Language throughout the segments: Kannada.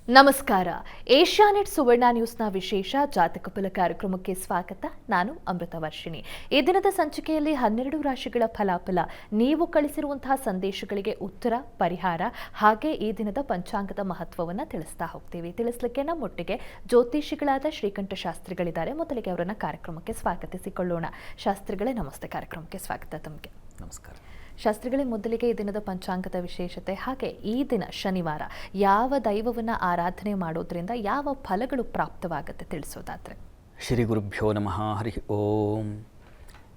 ನಮಸ್ಕಾರ. ಏಷ್ಯಾನೆಟ್ ಸುವರ್ಣ ನ್ಯೂಸ್ನ ವಿಶೇಷ ಜಾತಕ ಫಲ ಕಾರ್ಯಕ್ರಮಕ್ಕೆ ಸ್ವಾಗತ. ನಾನು ಅಮೃತ ವರ್ಷಿಣಿ. ಈ ದಿನದ ಸಂಚಿಕೆಯಲ್ಲಿ 12 ರಾಶಿಗಳ ಫಲಾಫಲ, ನೀವು ಕಳಿಸಿರುವಂತಹ ಸಂದೇಶಗಳಿಗೆ ಉತ್ತರ, ಪರಿಹಾರ, ಹಾಗೆ ಈ ದಿನದ ಪಂಚಾಂಗದ ಮಹತ್ವವನ್ನು ತಿಳಿಸ್ತಾ ಹೋಗ್ತೀವಿ. ತಿಳಿಸ್ಲಿಕ್ಕೆ ನಮ್ಮೊಟ್ಟಿಗೆ ಜ್ಯೋತಿಷಿಗಳಾದ ಶ್ರೀಕಂಠ ಶಾಸ್ತ್ರಿಗಳಿದ್ದಾರೆ. ಮೊದಲಿಗೆ ಅವರನ್ನ ಕಾರ್ಯಕ್ರಮಕ್ಕೆ ಸ್ವಾಗತಿಸಿಕೊಳ್ಳೋಣ. ಶಾಸ್ತ್ರಿಗಳೇ, ನಮಸ್ತೆ. ಕಾರ್ಯಕ್ರಮಕ್ಕೆ ಸ್ವಾಗತ ತಮಗೆ. ನಮಸ್ಕಾರ ಶಾಸ್ತ್ರಿಗಳೇ, ಮೊದಲಿಗೆ ಈ ದಿನದ ಪಂಚಾಂಗದ ವಿಶೇಷತೆ, ಹಾಗೆ ಈ ದಿನ ಶನಿವಾರ ಯಾವ ದೈವವನ್ನು ಆರಾಧನೆ ಮಾಡೋದ್ರಿಂದ ಯಾವ ಫಲಗಳು ಪ್ರಾಪ್ತವಾಗುತ್ತೆ ತಿಳಿಸೋದಾದ್ರೆ. ಶ್ರೀ ಗುರುಭ್ಯೋ ನಮಃ. ಹರಿ ಓಂ.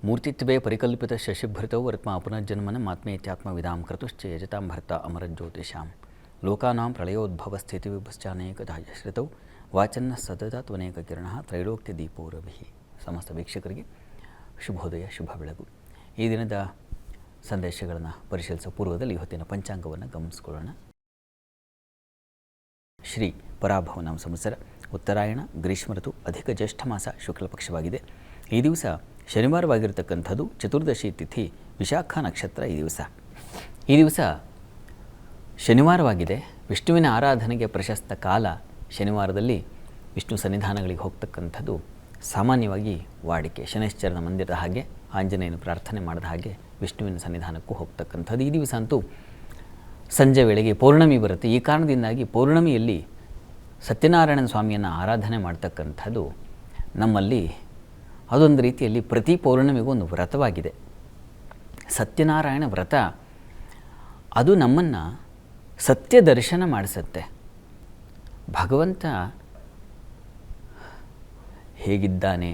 ಮೂರ್ತಿತ್ವೇ ಪರಿಕಲ್ಪಿತ ಶಶಿಭೃತೌ ವರ್ತ್ಮ ಪುನರ್ಜನ್ಮನ ಆತ್ಮೇತ್ಯಾತ್ಮ ವಿಧಾಂ ಕೃತುಶ್ಚ ಯಜತಾಂ ಭರ್ತ ಅಮರಜ್ಯೋತಿಷಾಂ ಲೋಕಾನಾಂ ಪ್ರಳಯೋದ್ಭವ ಸ್ಥಿತಿ ವಿಭಶ್ಚಾನೇಕದಾಶ್ರಿತೌ ವಾಚನ್ನ ಸತತ ತ್ವನೇಕ ಕಿರಣ ತ್ರೈಲೋಕ್ಯ ದೀಪೋ ರವಿಃ. ಸಮಸ್ತ ವೀಕ್ಷಕರಿಗೆ ಶುಭೋದಯ, ಶುಭ ಬೆಳಗು. ಈ ದಿನದ ಸಂದೇಶಗಳನ್ನು ಪರಿಶೀಲಿಸುವ ಪೂರ್ವದಲ್ಲಿ ಇವತ್ತಿನ ಪಂಚಾಂಗವನ್ನು ಗಮನಿಸಿಕೊಳ್ಳೋಣ. ಶ್ರೀ ಪರಾಭವ ನಾಮ ಸಂವತ್ಸರ, ಉತ್ತರಾಯಣ, ಗ್ರೀಷ್ಮ ಋತು, ಅಧಿಕ ಜ್ಯೇಷ್ಠ ಮಾಸ, ಶುಕ್ಲ ಪಕ್ಷವಾಗಿದೆ. ಈ ದಿವಸ ಶನಿವಾರವಾಗಿರತಕ್ಕಂಥದ್ದು, ಚತುರ್ದಶಿ ತಿಥಿ, ವಿಶಾಖ ನಕ್ಷತ್ರ. ಈ ದಿವಸ ಶನಿವಾರವಾಗಿದೆ. ವಿಷ್ಣುವಿನ ಆರಾಧನೆಗೆ ಪ್ರಶಸ್ತ ಕಾಲ. ಶನಿವಾರದಲ್ಲಿ ವಿಷ್ಣು ಸನ್ನಿಧಾನಗಳಿಗೆ ಹೋಗ್ತಕ್ಕಂಥದ್ದು ಸಾಮಾನ್ಯವಾಗಿ ವಾಡಿಕೆ. ಶನೈಶ್ಚರನ ಮಂದಿರದ ಹಾಗೆ, ಆಂಜನೇಯನ ಪ್ರಾರ್ಥನೆ ಮಾಡಿದ ಹಾಗೆ ವಿಷ್ಣುವಿನ ಸನ್ನಿಧಾನಕ್ಕೂ ಹೋಗ್ತಕ್ಕಂಥದ್ದು. ಈ ದಿವಸ ಅಂತೂ ಸಂಜೆ ವೇಳೆಗೆ ಪೌರ್ಣಮಿ ಬರುತ್ತೆ. ಈ ಕಾರಣದಿಂದಾಗಿ ಪೌರ್ಣಮಿಯಲ್ಲಿ ಸತ್ಯನಾರಾಯಣ ಸ್ವಾಮಿಯನ್ನು ಆರಾಧನೆ ಮಾಡ್ತಕ್ಕಂಥದ್ದು ನಮ್ಮಲ್ಲಿ ಅದೊಂದು ರೀತಿಯಲ್ಲಿ ಪ್ರತಿ ಪೌರ್ಣಮಿಗೂ ಒಂದು ವ್ರತವಾಗಿದೆ. ಸತ್ಯನಾರಾಯಣ ವ್ರತ ಅದು ನಮ್ಮನ್ನು ಸತ್ಯ ದರ್ಶನ ಮಾಡಿಸುತ್ತೆ. ಭಗವಂತ ಹೇಗಿದ್ದಾನೆ,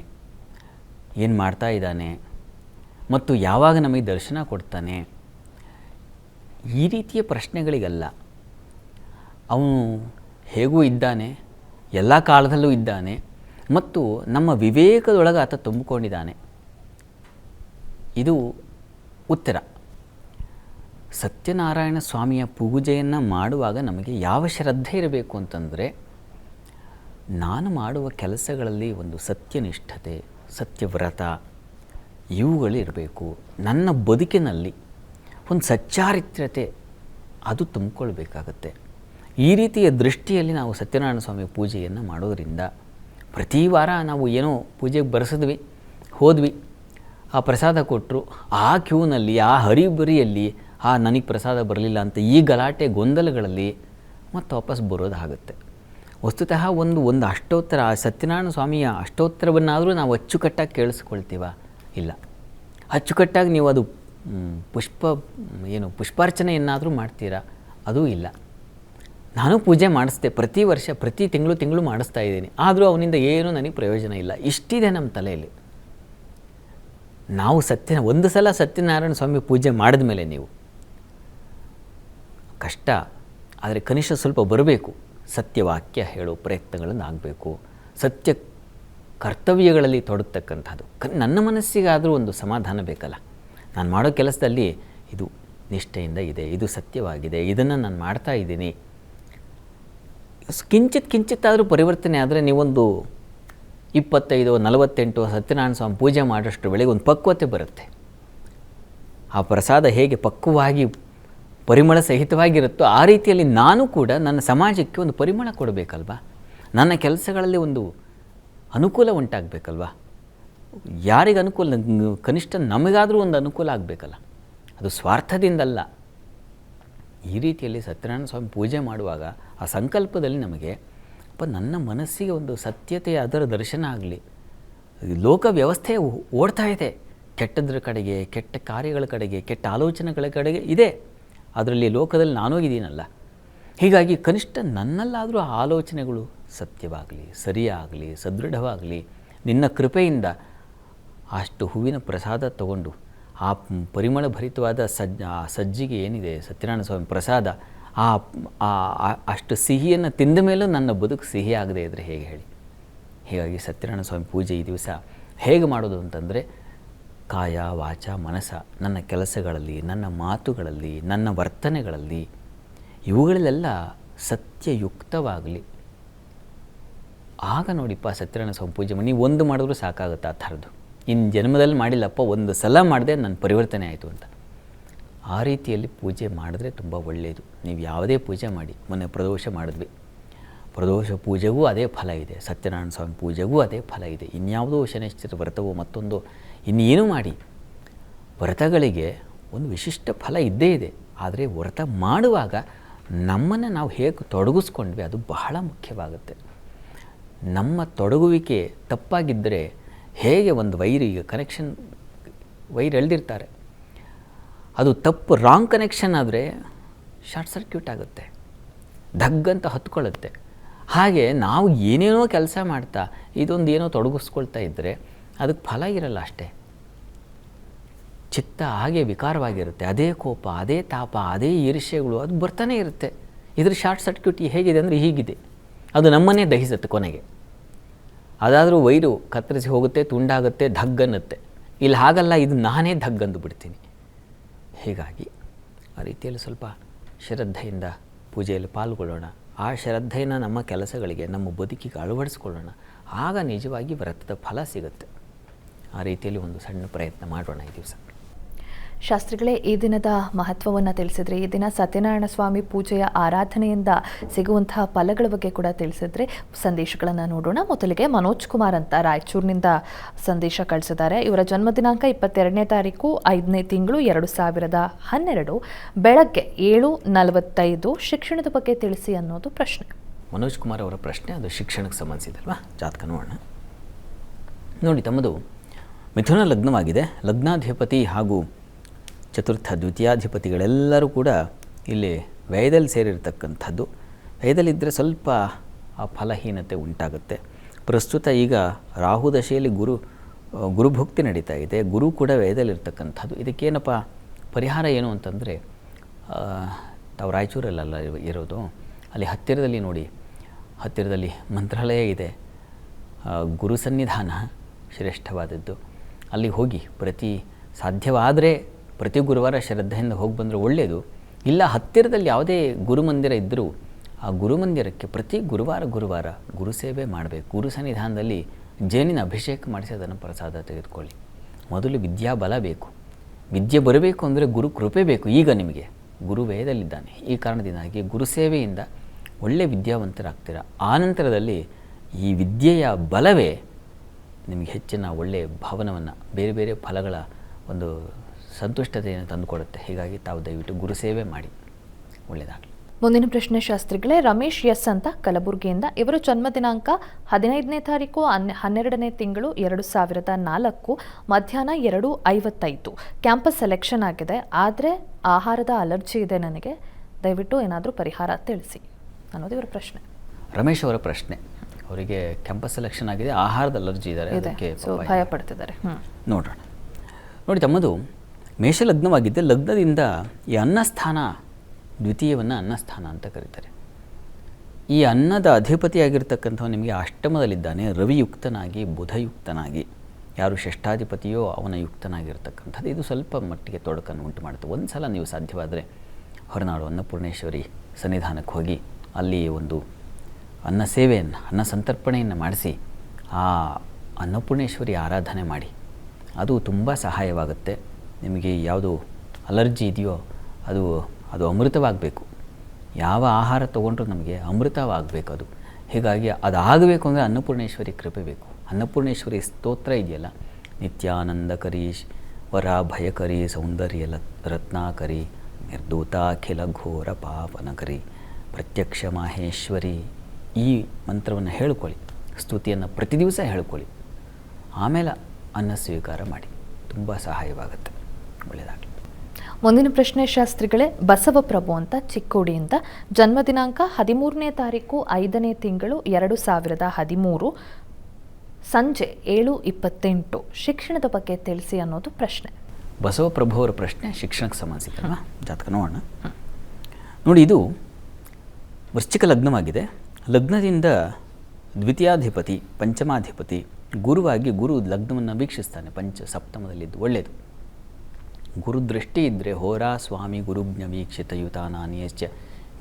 ಏನು ಮಾಡ್ತಾ ಇದ್ದಾನೆ ಮತ್ತು ಯಾವಾಗ ನಮಗೆ ದರ್ಶನ ಕೊಡ್ತಾನೆ, ಈ ರೀತಿಯ ಪ್ರಶ್ನೆಗಳಿಗಲ್ಲ. ಅವನು ಹೇಗೂ ಇದ್ದಾನೆ, ಎಲ್ಲ ಕಾಲದಲ್ಲೂ ಇದ್ದಾನೆ ಮತ್ತು ನಮ್ಮ ವಿವೇಕದೊಳಗೆ ಆತ ತುಂಬಿಕೊಂಡಿದ್ದಾನೆ. ಇದು ಉತ್ತರ. ಸತ್ಯನಾರಾಯಣ ಸ್ವಾಮಿಯ ಪೂಜೆಯನ್ನು ಮಾಡುವಾಗ ನಮಗೆ ಯಾವ ಶ್ರದ್ಧೆ ಇರಬೇಕು ಅಂತಂದರೆ, ನಾನು ಮಾಡುವ ಕೆಲಸಗಳಲ್ಲಿ ಒಂದು ಸತ್ಯನಿಷ್ಠತೆ, ಸತ್ಯವ್ರತ ಇವುಗಳಿರಬೇಕು. ನನ್ನ ಬದುಕಿನಲ್ಲಿ ಒಂದು ಸಚ್ಚಾರಿತ್ರ್ಯತೆ ಅದು ತುಂಬಿಕೊಳ್ಬೇಕಾಗತ್ತೆ. ಈ ರೀತಿಯ ದೃಷ್ಟಿಯಲ್ಲಿ ನಾವು ಸತ್ಯನಾರಾಯಣ ಸ್ವಾಮಿ ಪೂಜೆಯನ್ನು ಮಾಡೋದರಿಂದ ಪ್ರತಿ ವಾರ ನಾವು ಏನೋ ಪೂಜೆಗೆ ಬರೆಸಿದ್ವಿ, ಹೋದ್ವಿ, ಆ ಪ್ರಸಾದ ಕೊಟ್ಟರು, ಆ ಕ್ಯೂನಲ್ಲಿ, ಆ ಹರಿಬರಿಯಲ್ಲಿ ನನಗೆ ಪ್ರಸಾದ ಬರಲಿಲ್ಲ ಅಂತ ಈ ಗಲಾಟೆ ಗೊಂದಲಗಳಲ್ಲಿ ಮತ್ತೆ ವಾಪಸ್ ಬರೋದಾಗುತ್ತೆ. ವಸ್ತುತಃ ಒಂದು ಅಷ್ಟೋತ್ತರ, ಆ ಸತ್ಯನಾರಾಯಣ ಸ್ವಾಮಿಯ ಅಷ್ಟೋತ್ತರವನ್ನಾದರೂ ನಾವು ಅಚ್ಚುಕಟ್ಟಾಗಿ ಕೇಳಿಸ್ಕೊಳ್ತೀವ? ಇಲ್ಲ. ಅಚ್ಚುಕಟ್ಟಾಗಿ ನೀವು ಅದು ಪುಷ್ಪಾರ್ಚನೆಯನ್ನಾದರೂ ಮಾಡ್ತೀರಾ? ಅದೂ ಇಲ್ಲ. ನಾನು ಪೂಜೆ ಮಾಡಿಸ್ದೆ, ಪ್ರತಿ ವರ್ಷ, ಪ್ರತಿ ತಿಂಗಳು ಮಾಡಿಸ್ತಾ ಇದ್ದೀನಿ, ಆದರೂ ಅವನಿಂದ ಏನೂ ನನಗೆ ಪ್ರಯೋಜನ ಇಲ್ಲ. ಇಷ್ಟಿದೆ ನಮ್ಮ ತಲೆಯಲ್ಲಿ. ನಾವು ಒಂದು ಸಲ ಸತ್ಯನಾರಾಯಣ ಸ್ವಾಮಿ ಪೂಜೆ ಮಾಡಿದ ಮೇಲೆ ನೀವು ಕಷ್ಟ, ಆದರೆ ಕನಿಷ್ಠ ಸ್ವಲ್ಪ ಬರಬೇಕು. ಸತ್ಯವಾಕ್ಯ ಹೇಳೋ ಪ್ರಯತ್ನಗಳನ್ನು ಆಗಬೇಕು. ಸತ್ಯ ಕರ್ತವ್ಯಗಳಲ್ಲಿ ತೊಡತಕ್ಕಂಥದ್ದು. ನನ್ನ ಮನಸ್ಸಿಗಾದರೂ ಒಂದು ಸಮಾಧಾನ ಬೇಕಲ್ಲ. ನಾನು ಮಾಡೋ ಕೆಲಸದಲ್ಲಿ ಇದು ನಿಷ್ಠೆಯಿಂದ ಇದೆ, ಇದು ಸತ್ಯವಾಗಿದೆ, ಇದನ್ನು ನಾನು ಮಾಡ್ತಾ ಇದ್ದೀನಿ. ಕಿಂಚಿತ್ತಾದರೂ ಪರಿವರ್ತನೆ ಆದರೆ ನೀವೊಂದು 25-48 ಸತ್ಯನಾರಾಯಣ ಸ್ವಾಮಿ ಪೂಜೆ ಮಾಡೋಷ್ಟು ವೇಳೆಗೆ ಒಂದು ಪಕ್ವತೆ ಬರುತ್ತೆ. ಆ ಪ್ರಸಾದ ಹೇಗೆ ಪಕ್ವವಾಗಿ ಪರಿಮಳ ಸಹಿತವಾಗಿರುತ್ತೋ ಆ ರೀತಿಯಲ್ಲಿ ನಾನು ಕೂಡ ನನ್ನ ಸಮಾಜಕ್ಕೆ ಒಂದು ಪರಿಮಳ ಕೊಡಬೇಕಲ್ವ. ನನ್ನ ಕೆಲಸಗಳಲ್ಲಿ ಒಂದು ಅನುಕೂಲ ಉಂಟಾಗಬೇಕಲ್ವ. ಯಾರಿಗೆ ಅನುಕೂಲ, ಕನಿಷ್ಠ ನಮಗಾದರೂ ಒಂದು ಅನುಕೂಲ ಆಗಬೇಕಲ್ಲ. ಅದು ಸ್ವಾರ್ಥದಿಂದಲ್ಲ. ಈ ರೀತಿಯಲ್ಲಿ ಸತ್ಯನಾರಾಯಣ ಸ್ವಾಮಿ ಪೂಜೆ ಮಾಡುವಾಗ ಆ ಸಂಕಲ್ಪದಲ್ಲಿ ನಮಗೆ ನನ್ನ ಮನಸ್ಸಿಗೆ ಒಂದು ಸತ್ಯತೆ, ಅದರ ದರ್ಶನ ಆಗಲಿ. ಲೋಕ ವ್ಯವಸ್ಥೆ ಓಡ್ತಾ ಇದೆ ಕೆಟ್ಟದ್ರ ಕಡೆಗೆ, ಕೆಟ್ಟ ಕಾರ್ಯಗಳ ಕಡೆಗೆ, ಕೆಟ್ಟ ಆಲೋಚನೆಗಳ ಕಡೆಗೆ ಇದೆ. ಅದರಲ್ಲಿ ಲೋಕದಲ್ಲಿ ನಾನೂ ಇದ್ದೀನಲ್ಲ. ಹೀಗಾಗಿ ಕನಿಷ್ಠ ನನ್ನಲ್ಲಾದರೂ ಆ ಆಲೋಚನೆಗಳು ಸತ್ಯವಾಗಲಿ, ಸರಿಯಾಗಲಿ, ಸದೃಢವಾಗಲಿ. ನಿನ್ನ ಕೃಪೆಯಿಂದ ಅಷ್ಟು ಹೂವಿನ ಪ್ರಸಾದ ತಗೊಂಡು ಆ ಪರಿಮಳ ಭರಿತವಾದ ಸಜ್ಜಿಗೆ ಏನಿದೆ ಸತ್ಯನಾರಾಯಣ ಸ್ವಾಮಿ ಪ್ರಸಾದ, ಅಷ್ಟು ಸಿಹಿಯನ್ನು ತಿಂದ ಮೇಲೂ ನನ್ನ ಬದುಕು ಸಿಹಿ ಆಗದೆ ಇದ್ದರೆ ಹೇಗೆ ಹೇಳಿ. ಹೀಗಾಗಿ ಸತ್ಯನಾರಾಯಣ ಸ್ವಾಮಿ ಪೂಜೆ ಈ ದಿವಸ ಹೇಗೆ ಮಾಡೋದು ಅಂತಂದರೆ, ಕಾಯ ವಾಚ ಮನಸ, ನನ್ನ ಕೆಲಸಗಳಲ್ಲಿ, ನನ್ನ ಮಾತುಗಳಲ್ಲಿ, ನನ್ನ ವರ್ತನೆಗಳಲ್ಲಿ, ಇವುಗಳಲ್ಲೆಲ್ಲ ಸತ್ಯಯುಕ್ತವಾಗಲಿ. ಆಗ ನೋಡಿಪ್ಪ ಸತ್ಯನಾರಾಯಣ ಸ್ವಾಮಿ ಪೂಜೆ ಮಾಡಿ ನೀವು ಒಂದು ಮಾಡಿದ್ರೂ ಸಾಕಾಗುತ್ತೆ. ಆ ಥರದ್ದು ಇನ್ನು ಜನ್ಮದಲ್ಲಿ ಮಾಡಿಲ್ಲಪ್ಪ, ಒಂದು ಸಲ ಮಾಡಿದೆ ನನ್ನ ಪರಿವರ್ತನೆ ಆಯಿತು ಅಂತ. ಆ ರೀತಿಯಲ್ಲಿ ಪೂಜೆ ಮಾಡಿದ್ರೆ ತುಂಬ ಒಳ್ಳೆಯದು. ನೀವು ಯಾವುದೇ ಪೂಜೆ ಮಾಡಿ, ಮೊನ್ನೆ ಪ್ರದೋಷ ಮಾಡಿದ್ವಿ, ಪ್ರದೋಷ ಪೂಜೆಗೂ ಅದೇ ಫಲ ಇದೆ, ಸತ್ಯನಾರಾಯಣ ಸ್ವಾಮಿ ಪೂಜೆಗೂ ಅದೇ ಫಲ ಇದೆ. ಇನ್ಯಾವುದೋ ಶನೈಶ್ಚರ ವ್ರತವೋ ಮತ್ತೊಂದು ಇನ್ನೇನು ಮಾಡಿ ವ್ರತಗಳಿಗೆ ಒಂದು ವಿಶಿಷ್ಟ ಫಲ ಇದ್ದೇ ಇದೆ. ಆದರೆ ವ್ರತ ಮಾಡುವಾಗ ನಮ್ಮನ್ನು ನಾವು ಹೇಗೆ ತೊಡಗಿಸ್ಕೊಂಡ್ವಿ ಅದು ಬಹಳ ಮುಖ್ಯವಾಗುತ್ತೆ. ನಮ್ಮ ತೊಡಗುವಿಕೆ ತಪ್ಪಾಗಿದ್ದರೆ ಹೇಗೆ ಒಂದು ವೈರ್, ಈಗ ಕನೆಕ್ಷನ್ ವೈರ್ ಎಳೆದಿರ್ತಾರೆ, ಅದು ತಪ್ಪು ರಾಂಗ್ ಕನೆಕ್ಷನ್ ಆದರೆ ಶಾರ್ಟ್ ಸರ್ಕ್ಯೂಟ್ ಆಗುತ್ತೆ, ಧಗ್ಗಂತ ಹತ್ಕೊಳ್ಳುತ್ತೆ. ಹಾಗೆ ನಾವು ಏನೇನೋ ಕೆಲಸ ಮಾಡ್ತಾ ಇದೊಂದು ಏನೋ ತೊಡಗಿಸ್ಕೊಳ್ತಾ ಇದ್ದರೆ ಅದಕ್ಕೆ ಫಲ ಇರಲ್ಲ ಅಷ್ಟೇ. ಚಿತ್ತ ಹಾಗೆ ವಿಕಾರವಾಗಿರುತ್ತೆ, ಅದೇ ಕೋಪ, ಅದೇ ತಾಪ, ಅದೇ ಈರ್ಷ್ಯೆಗಳು ಅದು ಬರ್ತಾನೆ ಇರುತ್ತೆ. ಇದ್ರ ಶಾರ್ಟ್ ಸರ್ಕ್ಯೂಟ್ ಹೇಗಿದೆ ಅಂದರೆ ಹೀಗಿದೆ, ಅದು ನಮ್ಮನ್ನೇ ದಹಿಸುತ್ತೆ ಕೊನೆಗೆ. ಅದಾದರೂ ವೈರು ಕತ್ತರಿಸಿ ಹೋಗುತ್ತೆ, ತುಂಡಾಗುತ್ತೆ, ಧಗ್ಗನ್ನುತ್ತೆ. ಇಲ್ಲಿ ಹಾಗಲ್ಲ, ಇದು ನಾನೇ ಧಗ್ಗಂದು ಬಿಡ್ತೀನಿ. ಹೀಗಾಗಿ ಆ ರೀತಿಯಲ್ಲಿ ಸ್ವಲ್ಪ ಶ್ರದ್ಧೆಯಿಂದ ಪೂಜೆಯಲ್ಲಿ ಪಾಲ್ಗೊಳ್ಳೋಣ. ಆ ಶ್ರದ್ಧೆಯನ್ನು ನಮ್ಮ ಕೆಲಸಗಳಿಗೆ, ನಮ್ಮ ಬದುಕಿಗೆ ಅಳವಡಿಸ್ಕೊಳ್ಳೋಣ. ಆಗ ನಿಜವಾಗಿ ವ್ರತದ ಫಲ ಸಿಗುತ್ತೆ. ಆ ರೀತಿಯಲ್ಲಿ ಒಂದು ಸಣ್ಣ ಪ್ರಯತ್ನ ಮಾಡೋಣ ಈ ದಿವಸ. ಶಾಸ್ತ್ರಿಗಳೇ, ಈ ದಿನದ ಮಹತ್ವವನ್ನು ತಿಳಿಸಿದ್ರೆ, ಈ ದಿನ ಸತ್ಯನಾರಾಯಣ ಸ್ವಾಮಿ ಪೂಜೆಯ ಆರಾಧನೆಯಿಂದ ಸಿಗುವಂತಹ ಫಲಗಳ ಬಗ್ಗೆ ಕೂಡ ತಿಳಿಸಿದ್ರೆ, ಸಂದೇಶಗಳನ್ನು ನೋಡೋಣ. ಮೊದಲಿಗೆ ಮನೋಜ್ ಕುಮಾರ್ ಅಂತ ರಾಯಚೂರಿನಿಂದ ಸಂದೇಶ ಕಳಿಸಿದ್ದಾರೆ. ಇವರ ಜನ್ಮ ದಿನಾಂಕ 22ನೇ ತಾರೀಕು 5ನೇ ತಿಂಗಳು 2012 ಬೆಳಗ್ಗೆ 7:45. ಶಿಕ್ಷಣದ ಬಗ್ಗೆ ತಿಳಿಸಿ ಅನ್ನೋದು ಪ್ರಶ್ನೆ. ಮನೋಜ್ ಕುಮಾರ್ ಅವರ ಪ್ರಶ್ನೆ ಅದು ಶಿಕ್ಷಣಕ್ಕೆ ಸಂಬಂಧಿಸಿದಲ್ವಾ? ಜಾತಕ ನೋಡೋಣ. ನೋಡಿ, ತಮ್ಮದು ಮಿಥುನ ಲಗ್ನವಾಗಿದೆ. ಲಗ್ನಾಧಿಪತಿ ಹಾಗೂ ಚತುರ್ಥ ದ್ವಿತೀಯಾಧಿಪತಿಗಳೆಲ್ಲರೂ ಕೂಡ ಇಲ್ಲಿ ವ್ಯಯದಲ್ಲಿ ಸೇರಿರ್ತಕ್ಕಂಥದ್ದು. ವ್ಯಯದಲ್ಲಿದ್ದರೆ ಸ್ವಲ್ಪ ಆ ಫಲಹೀನತೆ ಉಂಟಾಗುತ್ತೆ. ಪ್ರಸ್ತುತ ಈಗ ರಾಹು ದಶೆಯಲ್ಲಿ ಗುರುಭುಕ್ತಿ ನಡೀತಾ ಇದೆ. ಗುರು ಕೂಡ ವ್ಯಯದಲ್ಲಿರ್ತಕ್ಕಂಥದ್ದು. ಇದಕ್ಕೇನಪ್ಪ ಪರಿಹಾರ ಏನು ಅಂತಂದರೆ, ತಾವು ರಾಯಚೂರಲ್ಲ ಇರೋದು, ಅಲ್ಲಿ ಹತ್ತಿರದಲ್ಲಿ ನೋಡಿ, ಹತ್ತಿರದಲ್ಲಿ ಮಂತ್ರಾಲಯ ಇದೆ, ಗುರು ಸನ್ನಿಧಾನ ಶ್ರೇಷ್ಠವಾದದ್ದು. ಅಲ್ಲಿ ಹೋಗಿ ಸಾಧ್ಯವಾದರೆ ಪ್ರತಿ ಗುರುವಾರ ಶ್ರದ್ಧೆಯಿಂದ ಹೋಗಿ ಬಂದರೆ ಒಳ್ಳೆಯದು. ಇಲ್ಲ ಹತ್ತಿರದಲ್ಲಿ ಯಾವುದೇ ಗುರುಮಂದಿರ ಇದ್ದರೂ ಆ ಗುರುಮಂದಿರಕ್ಕೆ ಪ್ರತಿ ಗುರುವಾರ ಗುರುಸೇವೆ ಮಾಡಬೇಕು. ಗುರು ಸನ್ನಿಧಾನದಲ್ಲಿ ಜೇನಿನ ಅಭಿಷೇಕ ಮಾಡಿಸಿ ಅದನ್ನು ಪ್ರಸಾದ ತೆಗೆದುಕೊಳ್ಳಿ. ಮೊದಲು ವಿದ್ಯಾಬಲ ಬೇಕು. ವಿದ್ಯೆ ಬರಬೇಕು ಅಂದರೆ ಗುರು ಕೃಪೆ ಬೇಕು. ಈಗ ನಿಮಗೆ ಗುರು ವೇದಲ್ಲಿದ್ದಾನೆ. ಈ ಕಾರಣದಿಂದಾಗಿ ಗುರುಸೇವೆಯಿಂದ ಒಳ್ಳೆಯ ವಿದ್ಯಾವಂತರಾಗ್ತೀರ. ಆನಂತರದಲ್ಲಿ ಈ ವಿದ್ಯೆಯ ಬಲವೇ ನಿಮಗೆ ಹೆಚ್ಚಿನ ಒಳ್ಳೆಯ ಭಾವನವನ್ನು, ಬೇರೆ ಬೇರೆ ಫಲಗಳ ಒಂದು ಸಂತುಷ್ಟತೆಯನ್ನು ತಂದುಕೊಡುತ್ತೆ. ಹೀಗಾಗಿ ತಾವು ದಯವಿಟ್ಟು ಗುರುಸೇವೆ ಮಾಡಿ, ಒಳ್ಳೆಯದಾಗಲಿ. ಮುಂದಿನ ಪ್ರಶ್ನೆ ಶಾಸ್ತ್ರಿಗಳೇ, ರಮೇಶ್ ಎಸ್ ಅಂತ ಕಲಬುರಗಿಯಿಂದ. ಇವರು ಜನ್ಮ ದಿನಾಂಕ 15ನೇ ತಾರೀಕು 12ನೇ ತಿಂಗಳು 2004 ಮಧ್ಯಾಹ್ನ 2:55. ಕ್ಯಾಂಪಸ್ ಸೆಲೆಕ್ಷನ್ ಆಗಿದೆ, ಆದರೆ ಆಹಾರದ ಅಲರ್ಜಿ ಇದೆ ನನಗೆ, ದಯವಿಟ್ಟು ಏನಾದರೂ ಪರಿಹಾರ ತಿಳಿಸಿ ಅನ್ನೋದು ಇವರ ಪ್ರಶ್ನೆ. ರಮೇಶ್ ಅವರ ಪ್ರಶ್ನೆ, ಅವರಿಗೆ ಕ್ಯಾಂಪಸ್ ಸೆಲೆಕ್ಷನ್ ಆಗಿದೆ, ಆಹಾರದ ಅಲರ್ಜಿ ಇದ್ದಾರೆ, ಅದಕ್ಕೆ ಭಯ ಪಡ್ತಿದ್ದಾರೆ. ನೋಡೋಣ. ನೋಡಿ, ತಮ್ಮದು ಮೇಷಲಗ್ನವಾಗಿದ್ದೆ. ಲಗ್ನದಿಂದ ಈ ಅನ್ನಸ್ಥಾನ, ದ್ವಿತೀಯವನ್ನು ಅನ್ನಸ್ಥಾನ ಅಂತ ಕರೀತಾರೆ. ಈ ಅನ್ನದ ಅಧಿಪತಿಯಾಗಿರ್ತಕ್ಕಂಥವು ನಿಮಗೆ ಅಷ್ಟಮದಲ್ಲಿದ್ದಾನೆ, ರವಿಯುಕ್ತನಾಗಿ, ಬುಧಯುಕ್ತನಾಗಿ. ಯಾರು ಷಷ್ಠಾಧಿಪತಿಯೋ ಅವನ ಯುಕ್ತನಾಗಿರ್ತಕ್ಕಂಥದ್ದು. ಇದು ಸ್ವಲ್ಪ ಮಟ್ಟಿಗೆ ತೊಡಕನ್ನು ಉಂಟು ಮಾಡುತ್ತೆ. ಒಂದು ಸಲ ನೀವು ಸಾಧ್ಯವಾದರೆ ಹೊರನಾಡು ಅನ್ನಪೂರ್ಣೇಶ್ವರಿ ಸನ್ನಿಧಾನಕ್ಕೆ ಹೋಗಿ ಅಲ್ಲಿ ಒಂದು ಅನ್ನ ಸೇವೆಯನ್ನು, ಅನ್ನ ಸಂತರ್ಪಣೆಯನ್ನು ಮಾಡಿಸಿ ಆ ಅನ್ನಪೂರ್ಣೇಶ್ವರಿ ಆರಾಧನೆ ಮಾಡಿ. ಅದು ತುಂಬ ಸಹಾಯವಾಗುತ್ತೆ. ನಿಮಗೆ ಯಾವುದು ಅಲರ್ಜಿ ಇದೆಯೋ ಅದು ಅಮೃತವಾಗಬೇಕು. ಯಾವ ಆಹಾರ ತೊಗೊಂಡ್ರೂ ನಮಗೆ ಅಮೃತವಾಗಬೇಕು ಅದು. ಹೀಗಾಗಿ ಅದಾಗಬೇಕು ಅಂದರೆ ಅನ್ನಪೂರ್ಣೇಶ್ವರಿ ಕೃಪೆ ಬೇಕು. ಅನ್ನಪೂರ್ಣೇಶ್ವರಿ ಸ್ತೋತ್ರ ಇದೆಯಲ್ಲ, ನಿತ್ಯಾನಂದಕರಿ ವರಾಭಯಕರಿ ಸೌಂದರ್ಯ ರತ್ನಾಕರಿ ನಿರ್ದೂತಾಖಿಲ ಘೋರ ಪಾಪನಕರಿ ಪ್ರತ್ಯಕ್ಷ ಮಾಹೇಶ್ವರಿ, ಈ ಮಂತ್ರವನ್ನು ಹೇಳ್ಕೊಳ್ಳಿ. ಸ್ತುತಿಯನ್ನು ಪ್ರತಿ ದಿವಸ ಹೇಳ್ಕೊಳ್ಳಿ. ಆಮೇಲೆ ಅನ್ನ ಸ್ವೀಕಾರ ಮಾಡಿ. ತುಂಬ ಸಹಾಯವಾಗುತ್ತೆ. ಒಳ್ಳೆಯದಾಗಲಿ. ಮುಂದಿನ ಪ್ರಶ್ನೆ ಶಾಸ್ತ್ರಿಗಳೇ, ಬಸವಪ್ರಭು ಅಂತ ಚಿಕ್ಕೋಡಿಯಿಂದ. ಜನ್ಮ ದಿನಾಂಕ 13ನೇ ತಾರೀಕು 5ನೇ ತಿಂಗಳು 2013 ಸಂಜೆ 7:28. ಶಿಕ್ಷಣದ ಬಗ್ಗೆ ತಿಳಿಸಿ ಅನ್ನೋದು ಪ್ರಶ್ನೆ. ಬಸವಪ್ರಭು ಅವರ ಪ್ರಶ್ನೆ ಶಿಕ್ಷಣಕ್ಕೆ ಸಂಬಂಧಿಸಿದಲ್ವಾ? ಜಾತಕ ನೋಡೋಣ. ನೋಡಿ, ಇದು ವೃಶ್ಚಿಕ ಲಗ್ನವಾಗಿದೆ. ಲಗ್ನದಿಂದ ದ್ವಿತೀಯಾಧಿಪತಿ, ಪಂಚಮಾಧಿಪತಿ ಗುರುವಾಗಿ, ಗುರು ಲಗ್ನವನ್ನು ವೀಕ್ಷಿಸ್ತಾನೆ. ಸಪ್ತಮದಲ್ಲಿದ್ದು ಒಳ್ಳೆಯದು. ಗುರುದೃಷ್ಟಿ ಇದ್ದರೆ ಹೋರಾ ಸ್ವಾಮಿ ಗುರುಜ್ಞ ವೀಕ್ಷಿತ ಯುತಾನಾನಿಯಶ್ಚ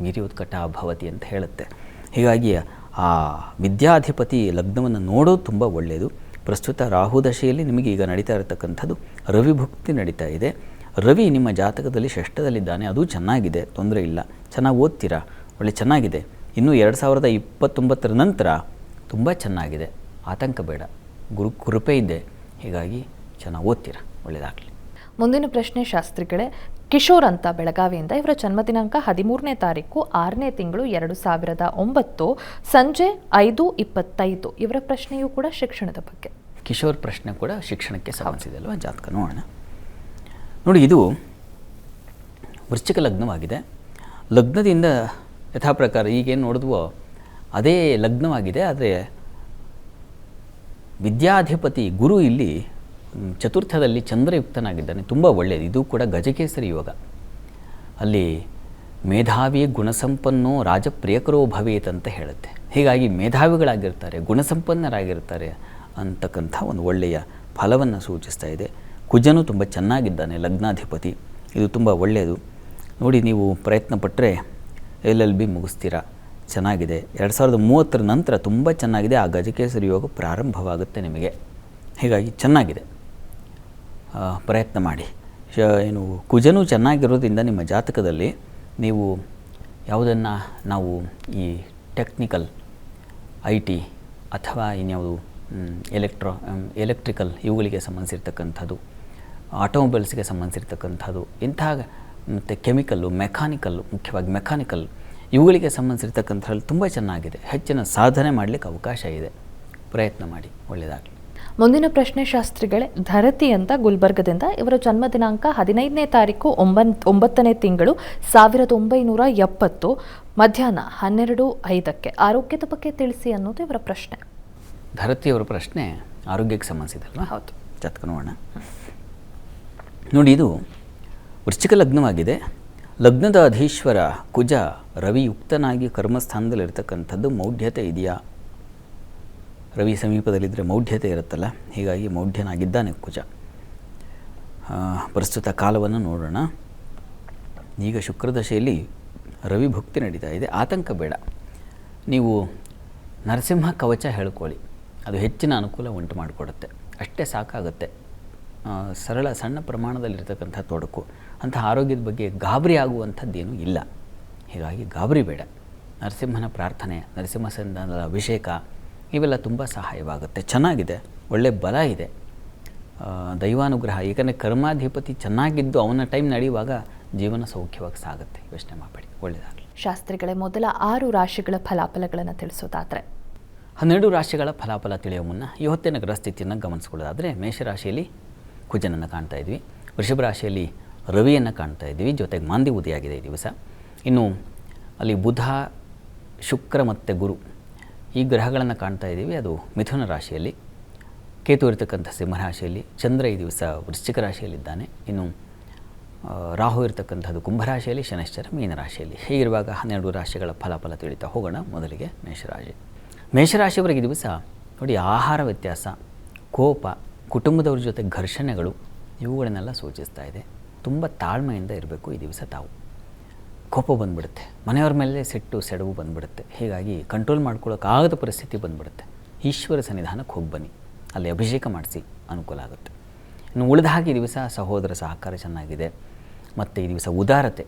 ಗಿರಿಯುತ್ಕಟ ಭವತಿ ಅಂತ ಹೇಳುತ್ತೆ. ಹೀಗಾಗಿ ಆ ವಿದ್ಯಾಧಿಪತಿ ಲಗ್ನವನ್ನು ನೋಡೋದು ತುಂಬ ಒಳ್ಳೆಯದು. ಪ್ರಸ್ತುತ ರಾಹು ದಶೆಯಲ್ಲಿ ನಿಮಗೆ ಈಗ ನಡೀತಾ ಇರತಕ್ಕಂಥದ್ದು ರವಿಭುಕ್ತಿ ನಡೀತಾ ಇದೆ. ರವಿ ನಿಮ್ಮ ಜಾತಕದಲ್ಲಿ ಷಷ್ಠದಲ್ಲಿದ್ದಾನೆ. ಅದು ಚೆನ್ನಾಗಿದೆ, ತೊಂದರೆ ಇಲ್ಲ. ಚೆನ್ನಾಗಿ ಓದ್ತೀರಾ, ಒಳ್ಳೆ ಚೆನ್ನಾಗಿದೆ. ಇನ್ನು 2029 ನಂತರ ತುಂಬ ಚೆನ್ನಾಗಿದೆ, ಆತಂಕ ಬೇಡ, ಗುರು ಕೃಪೆ ಇದೆ. ಹೀಗಾಗಿ ಚೆನ್ನಾಗಿ ಓದ್ತೀರ, ಒಳ್ಳೆಯದಾಗಲಿ. ಮುಂದಿನ ಪ್ರಶ್ನೆ ಶಾಸ್ತ್ರಿಗಳೇ, ಕಿಶೋರ್ ಅಂತ ಬೆಳಗಾವಿಯಿಂದ, ಇವರ ಜನ್ಮದಿನಾಂಕ 13ನೇ ತಾರೀಕು 6ನೇ ತಿಂಗಳು 2009 ಸಂಜೆ 5:25. ಇವರ ಪ್ರಶ್ನೆಯೂ ಕೂಡ ಶಿಕ್ಷಣದ ಬಗ್ಗೆ. ಕಿಶೋರ್ ಪ್ರಶ್ನೆ ಕೂಡ ಶಿಕ್ಷಣಕ್ಕೆ ಸಂಬಂಧಿಸಿದೆ ಅಲ್ವಾ? ಜಾತಕ ನೋಡೋಣ. ನೋಡಿ, ಇದು ವೃಶ್ಚಿಕ ಲಗ್ನವಾಗಿದೆ. ಲಗ್ನದಿಂದ ಯಥಾ ಪ್ರಕಾರ ಈಗೇನು ನೋಡಿದ್ವೋ ಅದೇ ಲಗ್ನವಾಗಿದೆ. ಆದರೆ ವಿದ್ಯಾಧಿಪತಿ ಗುರು ಇಲ್ಲಿ ಚತುರ್ಥದಲ್ಲಿ ಚಂದ್ರಯುಕ್ತನಾಗಿದ್ದಾನೆ, ತುಂಬ ಒಳ್ಳೆಯದು. ಇದು ಕೂಡ ಗಜಕೇಸರಿ ಯೋಗ. ಅಲ್ಲಿ ಮೇಧಾವಿ ಗುಣಸಂಪನ್ನೋ ರಾಜಪ್ರಿಯಕರೋ ಭವೇತ್ ಅಂತ ಹೇಳುತ್ತೆ. ಹೀಗಾಗಿ ಮೇಧಾವಿಗಳಾಗಿರ್ತಾರೆ, ಗುಣಸಂಪನ್ನರಾಗಿರ್ತಾರೆ ಅಂತಕ್ಕಂಥ ಒಂದು ಒಳ್ಳೆಯ ಫಲವನ್ನು ಸೂಚಿಸ್ತಾ ಇದೆ. ಕುಜನು ತುಂಬ ಚೆನ್ನಾಗಿದ್ದಾನೆ, ಲಗ್ನಾಧಿಪತಿ. ಇದು ತುಂಬ ಒಳ್ಳೆಯದು. ನೋಡಿ, ನೀವು ಪ್ರಯತ್ನ ಪಟ್ಟರೆ LLB ಮುಗಿಸ್ತೀರಾ, ಚೆನ್ನಾಗಿದೆ. 2030 ನಂತರ ತುಂಬ ಚೆನ್ನಾಗಿದೆ. ಆ ಗಜಕೇಸರಿ ಯೋಗ ಪ್ರಾರಂಭವಾಗುತ್ತೆ ನಿಮಗೆ. ಹೀಗಾಗಿ ಚೆನ್ನಾಗಿದೆ, ಪ್ರಯತ್ನ ಮಾಡಿ. ಏನು ಕುಜನು ಚೆನ್ನಾಗಿರೋದ್ರಿಂದ ನಿಮ್ಮ ಜಾತಕದಲ್ಲಿ ನೀವು ಯಾವುದನ್ನು ನಾವು ಈ ಟೆಕ್ನಿಕಲ್ IT ಅಥವಾ ಇನ್ಯಾವುದು ಎಲೆಕ್ಟ್ರಿಕಲ್ ಇವುಗಳಿಗೆ ಸಂಬಂಧಿಸಿರ್ತಕ್ಕಂಥದ್ದು, ಆಟೋಮೊಬೈಲ್ಸ್ಗೆ ಸಂಬಂಧಿಸಿರ್ತಕ್ಕಂಥದ್ದು, ಇಂತಹ ಮತ್ತು ಕೆಮಿಕಲ್ಲು, ಮೆಕ್ಯಾನಿಕಲ್ಲು, ಮುಖ್ಯವಾಗಿ ಮೆಕ್ಯಾನಿಕಲ್ ಇವುಗಳಿಗೆ ಸಂಬಂಧಿಸಿರ್ತಕ್ಕಂಥದ್ದು ತುಂಬ ಚೆನ್ನಾಗಿದೆ. ಹೆಚ್ಚಿನ ಸಾಧನೆ ಮಾಡಲಿಕ್ಕೆ ಅವಕಾಶ ಇದೆ, ಪ್ರಯತ್ನ ಮಾಡಿ, ಒಳ್ಳೆಯದಾಗಲಿ. ಮುಂದಿನ ಪ್ರಶ್ನೆ ಶಾಸ್ತ್ರಿಗಳೇ, ಧರತಿ ಅಂತ ಗುಲ್ಬರ್ಗದಿಂದ, ಇವರ ಜನ್ಮ ದಿನಾಂಕ 15ನೇ ತಾರೀಕು 9ನೇ ತಿಂಗಳು 1970 ಮಧ್ಯಾಹ್ನ 12:05. ಆರೋಗ್ಯದ ಬಗ್ಗೆ ತಿಳಿಸಿ ಅನ್ನೋದು ಇವರ ಪ್ರಶ್ನೆ. ಧರತಿಯವರ ಪ್ರಶ್ನೆ ಆರೋಗ್ಯಕ್ಕೆ ಸಂಬಂಧಿಸಿದಲ್ವಾ? ಹೌದು. ಜಾತಕ ನೋಡೋಣ. ನೋಡಿ, ಇದು ವೃಶ್ಚಿಕ ಲಗ್ನವಾಗಿದೆ. ಲಗ್ನದ ಅಧೀಶ್ವರ ಕುಜ ರವಿ ಯುಕ್ತನಾಗಿ ಕರ್ಮಸ್ಥಾನದಲ್ಲಿರ್ತಕ್ಕಂಥದ್ದು. ಮೌಢ್ಯತೆ ಇದೆಯಾ? ರವಿ ಸಮೀಪದಲ್ಲಿದ್ದರೆ ಮೌಢ್ಯತೆ ಇರುತ್ತಲ್ಲ, ಹೀಗಾಗಿ ಮೌಢ್ಯನಾಗಿದ್ದಾನೆ ಕುಜ. ಪ್ರಸ್ತುತ ಕಾಲವನ್ನು ನೋಡೋಣ. ಈಗ ಶುಕ್ರದಶೆಯಲ್ಲಿ ರವಿ ಭುಕ್ತಿ ನಡೀತಾ ಇದೆ, ಆತಂಕ ಬೇಡ. ನೀವು ನರಸಿಂಹ ಕವಚ ಹೇಳ್ಕೊಳ್ಳಿ, ಅದು ಹೆಚ್ಚಿನ ಅನುಕೂಲ ಉಂಟು ಮಾಡಿಕೊಡುತ್ತೆ, ಅಷ್ಟೇ ಸಾಕಾಗುತ್ತೆ. ಸರಳ ಸಣ್ಣ ಪ್ರಮಾಣದಲ್ಲಿರ್ತಕ್ಕಂಥ ತೊಡಕು, ಅಂತಹ ಆರೋಗ್ಯದ ಬಗ್ಗೆ ಗಾಬರಿ ಆಗುವಂಥದ್ದೇನೂ ಇಲ್ಲ. ಹೀಗಾಗಿ ಗಾಬರಿ ಬೇಡ. ನರಸಿಂಹನ ಪ್ರಾರ್ಥನೆ, ನರಸಿಂಹ ಸಂಧಾನದ ಅಭಿಷೇಕ ಇವೆಲ್ಲ ತುಂಬ ಸಹಾಯವಾಗುತ್ತೆ. ಚೆನ್ನಾಗಿದೆ, ಒಳ್ಳೆಯ ಬಲ ಇದೆ, ದೈವಾನುಗ್ರಹ. ಏಕೆಂದರೆ ಕರ್ಮಾಧಿಪತಿ ಚೆನ್ನಾಗಿದ್ದು ಅವನ ಟೈಮ್ ನಡೆಯುವಾಗ ಜೀವನ ಸೌಖ್ಯವಾಗಿ ಸಾಗುತ್ತೆ. ಯೋಚನೆ ಮಾಡಬೇಡಿ, ಒಳ್ಳೆಯದಾಗಲಿ. ಶಾಸ್ತ್ರಿಗಳೇ, ಮೊದಲ 6 ರಾಶಿಗಳ ಫಲಾಫಲಗಳನ್ನು ತಿಳಿಸೋದಾದರೆ? 12 ರಾಶಿಗಳ ಫಲಾಫಲ ತಿಳಿಯುವ ಮುನ್ನ ಇವತ್ತಿನ ಗ್ರಹಸ್ಥಿತಿಯನ್ನು ಗಮನಿಸ್ಕೊಳ್ಳೋದಾದರೆ, ಮೇಷರಾಶಿಯಲ್ಲಿ ಕುಜನನ್ನು ಕಾಣ್ತಾ ಇದ್ವಿ, ವೃಷಭ ರಾಶಿಯಲ್ಲಿ ರವಿಯನ್ನು ಕಾಣ್ತಾ ಇದ್ವಿ, ಜೊತೆಗೆ ಮಾಂದಿ ಉದಯ ಆಗಿದೆ ಈ ದಿವಸ. ಇನ್ನು ಅಲ್ಲಿ ಬುಧ, ಶುಕ್ರ ಮತ್ತು ಗುರು ಈ ಗ್ರಹಗಳನ್ನು ಕಾಣ್ತಾ ಇದ್ದೀವಿ, ಅದು ಮಿಥುನ ರಾಶಿಯಲ್ಲಿ. ಕೇತು ಇರತಕ್ಕಂಥ ಸಿಂಹರಾಶಿಯಲ್ಲಿ, ಚಂದ್ರ ಈ ದಿವಸ ವೃಶ್ಚಿಕ ರಾಶಿಯಲ್ಲಿದ್ದಾನೆ. ಇನ್ನು ರಾಹು ಇರತಕ್ಕಂಥದ್ದು ಕುಂಭರಾಶಿಯಲ್ಲಿ, ಶನೈಶ್ಚರ ಮೀನರಾಶಿಯಲ್ಲಿ. ಹೀಗಿರುವಾಗ 12 ರಾಶಿಗಳ ಫಲಾಫಲ ತಿಳಿತಾ ಹೋಗೋಣ. ಮೊದಲಿಗೆ ಮೇಷರಾಶಿ. ಮೇಷರಾಶಿಯವರಿಗೆ ದಿವಸ ನೋಡಿ, ಆಹಾರ ವ್ಯತ್ಯಾಸ, ಕೋಪ, ಕುಟುಂಬದವ್ರ ಜೊತೆ ಘರ್ಷಣೆಗಳು ಇವುಗಳನ್ನೆಲ್ಲ ಸೂಚಿಸ್ತಾ ಇದೆ. ತುಂಬ ತಾಳ್ಮೆಯಿಂದ ಇರಬೇಕು ಈ ದಿವಸ ತಾವು. ಕೋಪ ಬಂದುಬಿಡುತ್ತೆ, ಮನೆಯವ್ರ ಮೇಲೆ ಸಿಟ್ಟು ಸೆಡವು ಬಂದುಬಿಡುತ್ತೆ. ಹೀಗಾಗಿ ಕಂಟ್ರೋಲ್ ಮಾಡ್ಕೊಳ್ಳೋಕ್ಕಾಗದ ಪರಿಸ್ಥಿತಿ ಬಂದುಬಿಡುತ್ತೆ. ಈಶ್ವರ ಸನ್ನಿಧಾನಕ್ಕೆ ಹೋಗಿ ಬನ್ನಿ, ಅಲ್ಲಿ ಅಭಿಷೇಕ ಮಾಡಿಸಿ, ಅನುಕೂಲ ಆಗುತ್ತೆ. ಇನ್ನು ಉಳಿದ ಹಾಗೆ ಈ ದಿವಸ ಸಹೋದರ ಸಹಕಾರ ಚೆನ್ನಾಗಿದೆ. ಮತ್ತು ಈ ದಿವಸ ಉದಾರತೆ,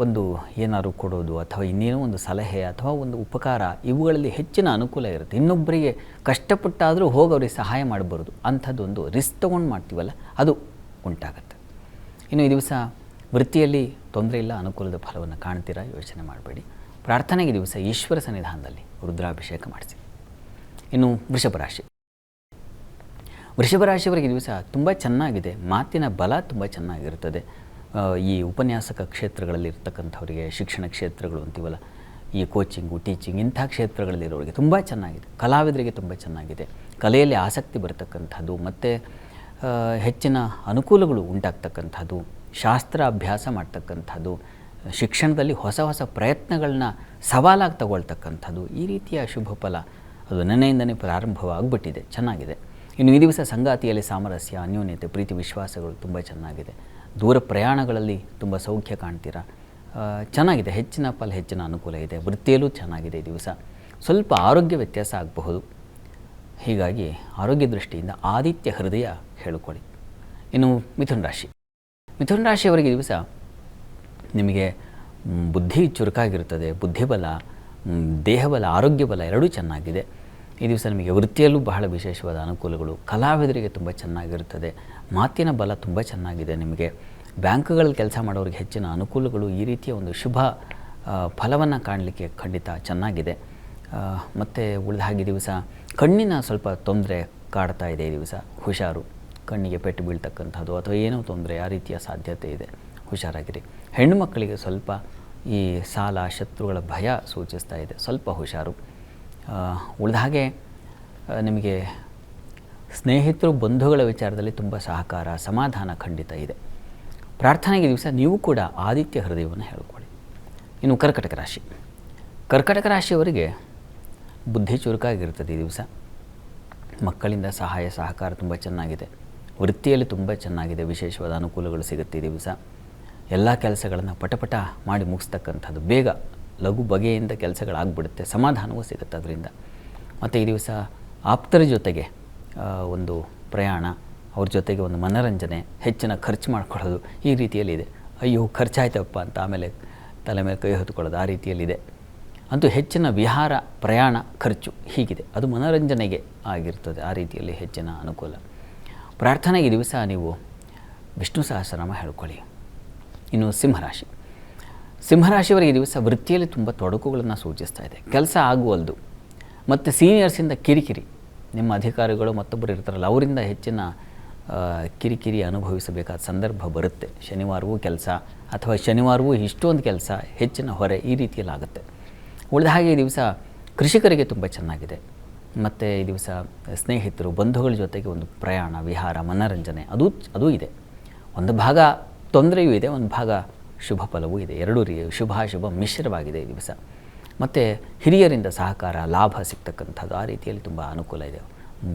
ಒಂದು ಏನಾದ್ರು ಕೊಡೋದು ಅಥವಾ ಇನ್ನೇನೋ ಒಂದು ಸಲಹೆ ಅಥವಾ ಒಂದು ಉಪಕಾರ ಇವುಗಳಲ್ಲಿ ಹೆಚ್ಚಿನ ಅನುಕೂಲ ಇರುತ್ತೆ. ಇನ್ನೊಬ್ಬರಿಗೆ ಕಷ್ಟಪಟ್ಟಾದರೂ ಹೋಗಿ ಅವ್ರಿಗೆ ಸಹಾಯ ಮಾಡಬಾರ್ದು, ಅಂಥದ್ದೊಂದು ರಿಸ್ಕ್ ತೊಗೊಂಡು ಮಾಡ್ತೀವಲ್ಲ, ಅದು ಉಂಟಾಗುತ್ತೆ. ಇನ್ನು ಈ ದಿವಸ ವೃತ್ತಿಯಲ್ಲಿ ತೊಂದರೆ ಇಲ್ಲ, ಅನುಕೂಲದ ಫಲವನ್ನು ಕಾಣ್ತೀರಾ, ಯೋಚನೆ ಮಾಡಬೇಡಿ. ಪ್ರಾರ್ಥನೆಗೆ ದಿವಸ ಈಶ್ವರ ಸನ್ನಿಧಾನದಲ್ಲಿ ರುದ್ರಾಭಿಷೇಕ ಮಾಡಿಸಿ. ಇನ್ನು ವೃಷಭ ರಾಶಿ. ವೃಷಭ ರಾಶಿಯವರಿಗೆ ದಿವಸ ತುಂಬ ಚೆನ್ನಾಗಿದೆ, ಮಾತಿನ ಬಲ ತುಂಬ ಚೆನ್ನಾಗಿರುತ್ತದೆ. ಈ ಉಪನ್ಯಾಸಕ ಕ್ಷೇತ್ರಗಳಲ್ಲಿ ಇರ್ತಕ್ಕಂಥವರಿಗೆ, ಶಿಕ್ಷಣ ಕ್ಷೇತ್ರಗಳು ಅಂತೀವಲ್ಲ, ಈ ಕೋಚಿಂಗು, ಟೀಚಿಂಗ್ ಇಂಥ ಕ್ಷೇತ್ರಗಳಲ್ಲಿರೋರಿಗೆ ತುಂಬ ಚೆನ್ನಾಗಿದೆ. ಕಲಾವಿದರಿಗೆ ತುಂಬ ಚೆನ್ನಾಗಿದೆ. ಕಲೆಯಲ್ಲಿ ಆಸಕ್ತಿ ಬರತಕ್ಕಂಥದ್ದು ಮತ್ತು ಹೆಚ್ಚಿನ ಅನುಕೂಲಗಳು ಉಂಟಾಗ್ತಕ್ಕಂಥದ್ದು, ಶಾಸ್ತ್ರ ಅಭ್ಯಾಸ ಮಾಡ್ತಕ್ಕಂಥದ್ದು, ಶಿಕ್ಷಣದಲ್ಲಿ ಹೊಸ ಹೊಸ ಪ್ರಯತ್ನಗಳನ್ನ ಸವಾಲಾಗಿ ತಗೊಳ್ತಕ್ಕಂಥದ್ದು, ಈ ರೀತಿಯ ಶುಭ ಫಲ ಅದು ನೆನೆಯಿಂದನೇ ಪ್ರಾರಂಭವಾಗ್ಬಿಟ್ಟಿದೆ, ಚೆನ್ನಾಗಿದೆ. ಇನ್ನು ಈ ದಿವಸ ಸಂಗಾತಿಯಲ್ಲಿ ಸಾಮರಸ್ಯ, ಅನ್ಯೋನ್ಯತೆ, ಪ್ರೀತಿ ವಿಶ್ವಾಸಗಳು ತುಂಬ ಚೆನ್ನಾಗಿದೆ. ದೂರ ಪ್ರಯಾಣಗಳಲ್ಲಿ ತುಂಬ ಸೌಖ್ಯ ಕಾಣ್ತೀರಾ, ಚೆನ್ನಾಗಿದೆ. ಹೆಚ್ಚಿನ ಫಲ, ಹೆಚ್ಚಿನ ಅನುಕೂಲ ಇದೆ. ವೃತ್ತಿಯಲ್ಲೂ ಚೆನ್ನಾಗಿದೆ ಈ ದಿವಸ. ಸ್ವಲ್ಪ ಆರೋಗ್ಯ ವ್ಯತ್ಯಾಸ ಆಗಬಹುದು, ಹೀಗಾಗಿ ಆರೋಗ್ಯ ದೃಷ್ಟಿಯಿಂದ ಆದಿತ್ಯ ಹೃದಯ ಹೇಳಿಕೊಳ್ಳಿ. ಇನ್ನು ಮಿಥುನ ರಾಶಿ. ಮಿಥುನ ರಾಶಿಯವರಿಗೆ ದಿವಸ ನಿಮಗೆ ಬುದ್ಧಿ ಚುರುಕಾಗಿರುತ್ತದೆ, ಬುದ್ಧಿಬಲ, ದೇಹಬಲ ಆರೋಗ್ಯ ಬಲ ಎರಡೂ ಚೆನ್ನಾಗಿದೆ. ಈ ದಿವಸ ನಿಮಗೆ ವೃತ್ತಿಯಲ್ಲೂ ಬಹಳ ವಿಶೇಷವಾದ ಅನುಕೂಲಗಳು, ಕಲಾವಿದರಿಗೆ ತುಂಬ ಚೆನ್ನಾಗಿರುತ್ತದೆ, ಮಾತಿನ ಬಲ ತುಂಬ ಚೆನ್ನಾಗಿದೆ ನಿಮಗೆ, ಬ್ಯಾಂಕ್ಗಳಲ್ಲಿ ಕೆಲಸ ಮಾಡೋರಿಗೆ ಹೆಚ್ಚಿನ ಅನುಕೂಲಗಳು, ಈ ರೀತಿಯ ಒಂದು ಶುಭ ಫಲವನ್ನು ಕಾಣಲಿಕ್ಕೆ ಖಂಡಿತ ಚೆನ್ನಾಗಿದೆ. ಮತ್ತು ಉಳಿದ ಹಾಗೆ ದಿವಸ ಕಣ್ಣಿನ ಸ್ವಲ್ಪ ತೊಂದರೆ ಕಾಡ್ತಾ ಇದೆ. ಈ ದಿವಸ ಹುಷಾರು, ಕಣ್ಣಿಗೆ ಪೆಟ್ಟು ಬೀಳ್ತಕ್ಕಂಥದ್ದು ಅಥವಾ ಏನೋ ತೊಂದರೆ ಆ ರೀತಿಯ ಸಾಧ್ಯತೆ ಇದೆ, ಹುಷಾರಾಗಿರಿ. ಹೆಣ್ಣು ಮಕ್ಕಳಿಗೆ ಸ್ವಲ್ಪ ಈ ಸಾಲ ಶತ್ರುಗಳ ಭಯ ಸೂಚಿಸ್ತಾ ಇದೆ, ಸ್ವಲ್ಪ ಹುಷಾರು. ಉಳಿದ ಹಾಗೆ ನಿಮಗೆ ಸ್ನೇಹಿತರು ಬಂಧುಗಳ ವಿಚಾರದಲ್ಲಿ ತುಂಬ ಸಹಕಾರ ಸಮಾಧಾನ ಖಂಡಿತ ಇದೆ. ಪ್ರಾರ್ಥನೆಗೆ ದಿವಸ ನೀವು ಕೂಡ ಆದಿತ್ಯ ಹೃದಯವನ್ನು ಹೇಳ್ಕೊಳ್ಳಿ. ಇನ್ನು ಕರ್ಕಟಕ ರಾಶಿ, ಕರ್ಕಟಕ ರಾಶಿಯವರಿಗೆ ಬುದ್ಧಿ ಚುರುಕಾಗಿರ್ತದೆ. ಈ ದಿವಸ ಮಕ್ಕಳಿಂದ ಸಹಾಯ ಸಹಕಾರ ತುಂಬ ಚೆನ್ನಾಗಿದೆ, ವೃತ್ತಿಯಲ್ಲಿ ತುಂಬ ಚೆನ್ನಾಗಿದೆ, ವಿಶೇಷವಾದ ಅನುಕೂಲಗಳು ಸಿಗುತ್ತೆ. ಈ ದಿವಸ ಎಲ್ಲ ಕೆಲಸಗಳನ್ನು ಪಟಪಟ ಮಾಡಿ ಮುಗಿಸ್ತಕ್ಕಂಥದ್ದು, ಬೇಗ ಲಘು ಬಗೆಯಿಂದ ಕೆಲಸಗಳಾಗ್ಬಿಡುತ್ತೆ, ಸಮಾಧಾನವೂ ಸಿಗುತ್ತೆ ಅದರಿಂದ. ಮತ್ತು ಈ ದಿವಸ ಆಪ್ತರ ಜೊತೆಗೆ ಒಂದು ಪ್ರಯಾಣ, ಅವ್ರ ಜೊತೆಗೆ ಒಂದು ಮನರಂಜನೆ, ಹೆಚ್ಚಿನ ಖರ್ಚು ಮಾಡ್ಕೊಳ್ಳೋದು, ಈ ರೀತಿಯಲ್ಲಿದೆ. ಅಯ್ಯೋ ಖರ್ಚಾಯ್ತಪ್ಪ ಅಂತ ಆಮೇಲೆ ತಲೆ ಮೇಲೆ ಕೈ ಹೊತ್ಕೊಳ್ಳೋದು, ಆ ರೀತಿಯಲ್ಲಿದೆ. ಅಂತೂ ಹೆಚ್ಚಿನ ವಿಹಾರ ಪ್ರಯಾಣ ಖರ್ಚು ಹೀಗಿದೆ, ಅದು ಮನೋರಂಜನೆಗೆ ಆಗಿರ್ತದೆ, ಆ ರೀತಿಯಲ್ಲಿ ಹೆಚ್ಚಿನ ಅನುಕೂಲ. ಪ್ರಾರ್ಥನೆಗೆ ದಿವಸ ನೀವು ವಿಷ್ಣು ಸಹಸ್ರನಾಮ ಹೇಳ್ಕೊಳ್ಳಿ. ಇನ್ನು ಸಿಂಹರಾಶಿ, ಸಿಂಹರಾಶಿಯವರಿಗೆ ದಿವಸ ವೃತ್ತಿಯಲ್ಲಿ ತುಂಬ ತೊಡಕುಗಳನ್ನು ಸೂಚಿಸ್ತಾ ಇದೆ, ಕೆಲಸ ಆಗುವಲ್ದು, ಮತ್ತು ಸೀನಿಯರ್ಸಿಂದ ಕಿರಿಕಿರಿ, ನಿಮ್ಮ ಅಧಿಕಾರಿಗಳು ಮತ್ತೊಬ್ಬರು ಇರ್ತಾರಲ್ಲ ಅವರಿಂದ ಹೆಚ್ಚಿನ ಕಿರಿಕಿರಿ ಅನುಭವಿಸಬೇಕಾದ ಸಂದರ್ಭ ಬರುತ್ತೆ. ಶನಿವಾರವೂ ಕೆಲಸ ಅಥವಾ ಶನಿವಾರವೂ ಇಷ್ಟೊಂದು ಕೆಲಸ, ಹೆಚ್ಚಿನ ಹೊರೆ, ಈ ರೀತಿಯಲ್ಲಿ ಆಗುತ್ತೆ. ಉಳಿದ ಹಾಗೆ ಈ ದಿವಸ ಕೃಷಿಕರಿಗೆ ತುಂಬ ಚೆನ್ನಾಗಿದೆ. ಮತ್ತು ಈ ದಿವಸ ಸ್ನೇಹಿತರು ಬಂಧುಗಳ ಜೊತೆಗೆ ಒಂದು ಪ್ರಯಾಣ ವಿಹಾರ ಮನರಂಜನೆ ಅದೂ ಇದೆ. ಒಂದು ಭಾಗ ತೊಂದರೆಯೂ ಇದೆ, ಒಂದು ಭಾಗ ಶುಭ ಫಲವೂ ಇದೆ, ಎರಡೂ ಶುಭಾಶುಭ ಮಿಶ್ರವಾಗಿದೆ ಈ ದಿವಸ. ಮತ್ತು ಹಿರಿಯರಿಂದ ಸಹಕಾರ ಲಾಭ ಸಿಗ್ತಕ್ಕಂಥದ್ದು, ಆ ರೀತಿಯಲ್ಲಿ ತುಂಬ ಅನುಕೂಲ ಇದೆ.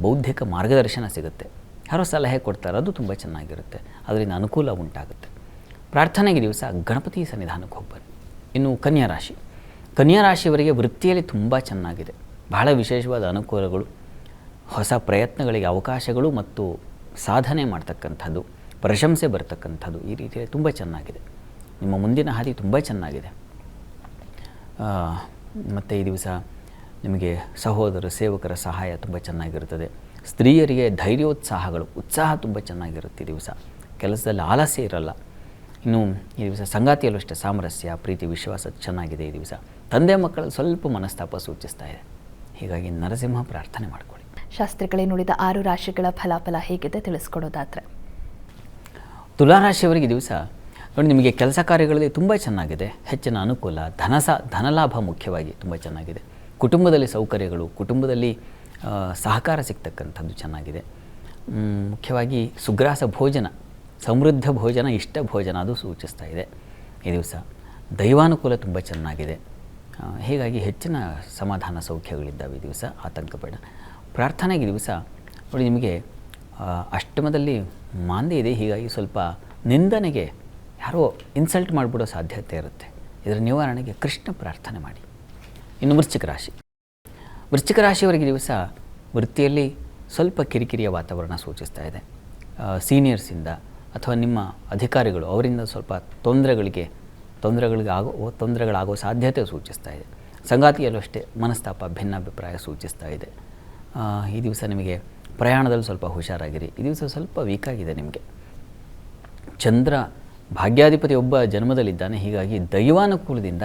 ಬೌದ್ಧಿಕ ಮಾರ್ಗದರ್ಶನ ಸಿಗುತ್ತೆ, ಯಾರೋ ಸಲಹೆ ಕೊಡ್ತಾರೆ, ಅದು ತುಂಬ ಚೆನ್ನಾಗಿರುತ್ತೆ, ಅದರಿಂದ ಅನುಕೂಲ ಉಂಟಾಗುತ್ತೆ. ಪ್ರಾರ್ಥನೆಗೆ ದಿವಸ ಗಣಪತಿ ಸನ್ನಿಧಾನಕ್ಕೆ ಹೋಗ್ಬನ್ನಿ. ಇನ್ನು ಕನ್ಯಾ ರಾಶಿ, ಕನ್ಯಾ ರಾಶಿಯವರಿಗೆ ವೃತ್ತಿಯಲ್ಲಿ ತುಂಬ ಚೆನ್ನಾಗಿದೆ, ಬಹಳ ವಿಶೇಷವಾದ ಅನುಕೂಲಗಳು, ಹೊಸ ಪ್ರಯತ್ನಗಳಿಗೆ ಅವಕಾಶಗಳು ಮತ್ತು ಸಾಧನೆ ಮಾಡ್ತಕ್ಕಂಥದ್ದು, ಪ್ರಶಂಸೆ ಬರ್ತಕ್ಕಂಥದ್ದು, ಈ ರೀತಿಯಲ್ಲಿ ತುಂಬ ಚೆನ್ನಾಗಿದೆ. ನಿಮ್ಮ ಮುಂದಿನ ಹಾದಿ ತುಂಬ ಚೆನ್ನಾಗಿದೆ. ಮತ್ತು ಈ ದಿವಸ ನಿಮಗೆ ಸಹೋದರ ಸೇವಕರ ಸಹಾಯ ತುಂಬ ಚೆನ್ನಾಗಿರುತ್ತದೆ. ಸ್ತ್ರೀಯರಿಗೆ ಧೈರ್ಯೋತ್ಸಾಹಗಳು ಉತ್ಸಾಹ ತುಂಬ ಚೆನ್ನಾಗಿರುತ್ತೆ ಈ ದಿವಸ, ಕೆಲಸದಲ್ಲಿ ಆಲಸ್ಯ ಇರಲ್ಲ. ಇನ್ನು ಈ ದಿವಸ ಸಂಗಾತಿಯಲ್ಲೂ ಅಷ್ಟೇ ಸಾಮರಸ್ಯ ಪ್ರೀತಿ ವಿಶ್ವಾಸ ಚೆನ್ನಾಗಿದೆ ಈ ದಿವಸ. ತಂದೆ ಮಕ್ಕಳಲ್ಲಿ ಸ್ವಲ್ಪ ಮನಸ್ತಾಪ ಸೂಚಿಸ್ತಾ ಇದೆ, ಹೀಗಾಗಿ ನರಸಿಂಹ ಪ್ರಾರ್ಥನೆ ಮಾಡಿಕೊಳ್ಳಿ. ಶಾಸ್ತ್ರಿಗಳೇ, ನುಡಿದ 6 ರಾಶಿಗಳ ಫಲಾಫಲ ಹೇಗಿದೆ ತಿಳಿಸ್ಕೊಡೋದಾದರೆ? ತುಲಾರಾಶಿಯವರಿಗೆ ದಿವಸ ನೋಡಿ, ನಿಮಗೆ ಕೆಲಸ ಕಾರ್ಯಗಳಲ್ಲಿ ತುಂಬ ಚೆನ್ನಾಗಿದೆ, ಹೆಚ್ಚಿನ ಅನುಕೂಲ, ಧನಲಾಭ ಮುಖ್ಯವಾಗಿ ತುಂಬ ಚೆನ್ನಾಗಿದೆ. ಕುಟುಂಬದಲ್ಲಿ ಸೌಕರ್ಯಗಳು, ಕುಟುಂಬದಲ್ಲಿ ಸಹಕಾರ ಸಿಗ್ತಕ್ಕಂಥದ್ದು ಚೆನ್ನಾಗಿದೆ. ಮುಖ್ಯವಾಗಿ ಸುಗ್ರಾಸ ಭೋಜನ, ಸಮೃದ್ಧ ಭೋಜನ, ಇಷ್ಟ ಭೋಜನ ಅದು ಸೂಚಿಸ್ತಾ ಇದೆ ಈ ದಿವಸ. ದೈವಾನುಕೂಲ ತುಂಬ ಚೆನ್ನಾಗಿದೆ, ಹೀಗಾಗಿ ಹೆಚ್ಚಿನ ಸಮಾಧಾನ ಸೌಖ್ಯಗಳಿದ್ದಾವೆ ಈ ದಿವಸ, ಆತಂಕ ಬೇಡ. ಪ್ರಾರ್ಥನೆಗೆ ದಿವಸ ನೋಡಿ, ನಿಮಗೆ ಅಷ್ಟಮದಲ್ಲಿ ಮಾಂದ್ಯ ಇದೆ, ಹೀಗಾಗಿ ಸ್ವಲ್ಪ ನಿಂದನೆಗೆ ಯಾರೋ ಇನ್ಸಲ್ಟ್ ಮಾಡಿಬಿಡೋ ಸಾಧ್ಯತೆ ಇರುತ್ತೆ. ಇದರ ನಿವಾರಣೆಗೆ ಕೃಷ್ಣ ಪ್ರಾರ್ಥನೆ ಮಾಡಿ. ಇನ್ನು ವೃಶ್ಚಿಕ ರಾಶಿ, ವೃಶ್ಚಿಕ ರಾಶಿಯವರಿಗೆ ದಿವಸ ವೃತ್ತಿಯಲ್ಲಿ ಸ್ವಲ್ಪ ಕಿರಿಕಿರಿಯ ವಾತಾವರಣ ಸೂಚಿಸ್ತಾ ಇದೆ. ಸೀನಿಯರ್ಸಿಂದ ಅಥವಾ ನಿಮ್ಮ ಅಧಿಕಾರಿಗಳು ಅವರಿಂದ ಸ್ವಲ್ಪ ತೊಂದರೆಗಳಾಗೋ ಸಾಧ್ಯತೆ ಸೂಚಿಸ್ತಾ ಇದೆ. ಸಂಗಾತಿಯಲ್ಲೂ ಅಷ್ಟೇ ಮನಸ್ತಾಪ ಭಿನ್ನಾಭಿಪ್ರಾಯ ಸೂಚಿಸ್ತಾ ಇದೆ. ಈ ದಿವಸ ನಿಮಗೆ ಪ್ರಯಾಣದಲ್ಲಿ ಸ್ವಲ್ಪ ಹುಷಾರಾಗಿರಿ. ಈ ದಿವಸ ಸ್ವಲ್ಪ ವೀಕಾಗಿದೆ ನಿಮಗೆ. ಚಂದ್ರ ಭಾಗ್ಯಾಧಿಪತಿ ಒಬ್ಬ ಜನ್ಮದಲ್ಲಿದ್ದಾನೆ, ಹೀಗಾಗಿ ದೈವಾನುಕೂಲದಿಂದ